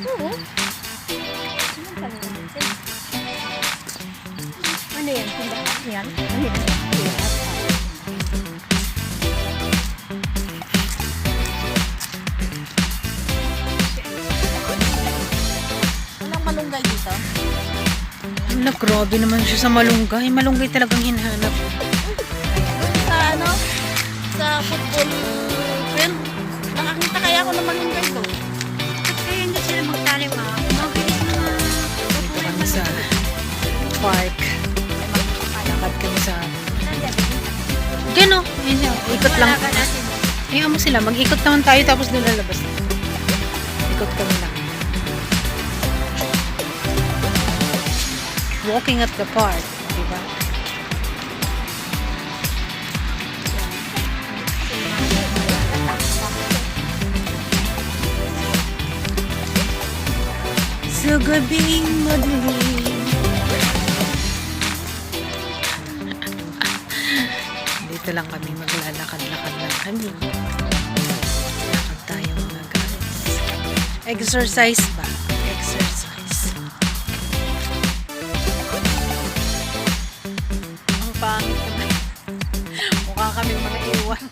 Oo. Ano yan? Tindahan yan? Ano yan? Walang malunggay dito? Ala, grabe naman siya sa malunggay. Malunggay talagang hinahanap. Sa ano? Sa football field? Nakakita kaya ako ng malunggay doon. Kaya hindi sila magtalim ah. Mabilis na Dito kami sa park. Lakad kami sa... Diyan o. Ikot lang. Ayaw mo sila. Mag-ikot naman tayo tapos doon lalabas. Ikot kami lang. Walking at the park. Diba? Sa gabing madilim. Dito lang kami maglalakad-lakad lang kami. Lakad tayo mga guys. Exercise ba? Exercise. Ang pangit naman. Mukha kami mga iwan.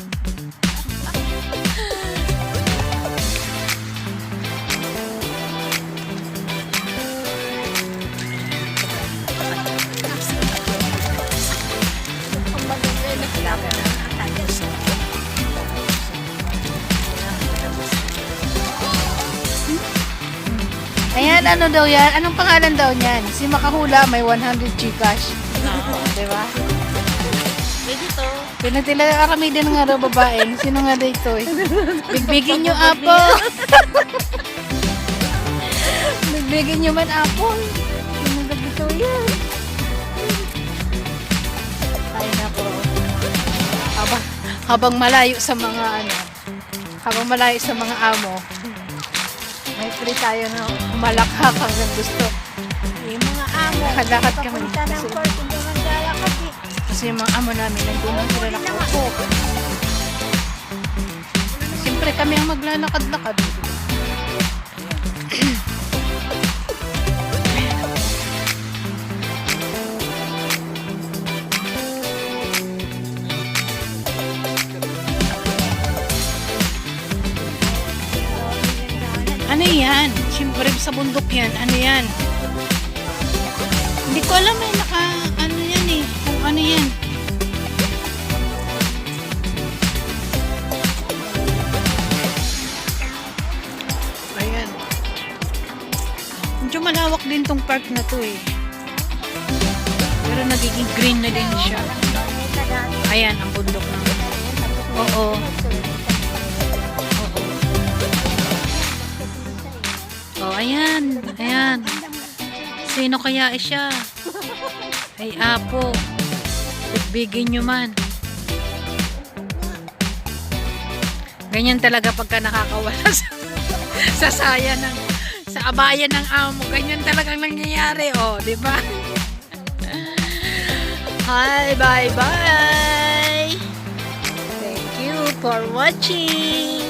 Ang malunggay na kailangan. Ayan, ano daw yan? Anong pangalan daw niyan? Si Makahula may 100 Gcash. Diba? Pwede to. Pinatila karami din nga daw babae. Sino nga dito eh? Bigbigin nyo apo. Bigbigin nyo man apo. Sino nga dito yan? Ay nako. Habang malayo sa mga ano, habang malayo sa mga amo, may free tayo na malakak hanggang gusto. Yung mga amo. Lakad kami. Papunta ng park. Hindi man lalakad eh. Kasi yung mga amo namin, nandun lang sila nakaupo. Siyempre kami ang maglalakad-lakad. Ano yan? Siyempre sa bundok yan. Ano yan? Hindi ko alam eh. Ano yan eh. Kung ano yan. Ayan. Medyo malawak din tong park na to eh. Pero nagiging green na din siya. Ayan, ang bundok na. Oo. Oh, ayan. Ayan. Sino kaya siya? Ay, apo. Bigyan nyo man. Ganyan talaga pagka nakakawala sa saya ng sa abayan ng amo. Ganyan talagang nangyayari. Oh, di ba? Hi, bye-bye. Thank you for watching.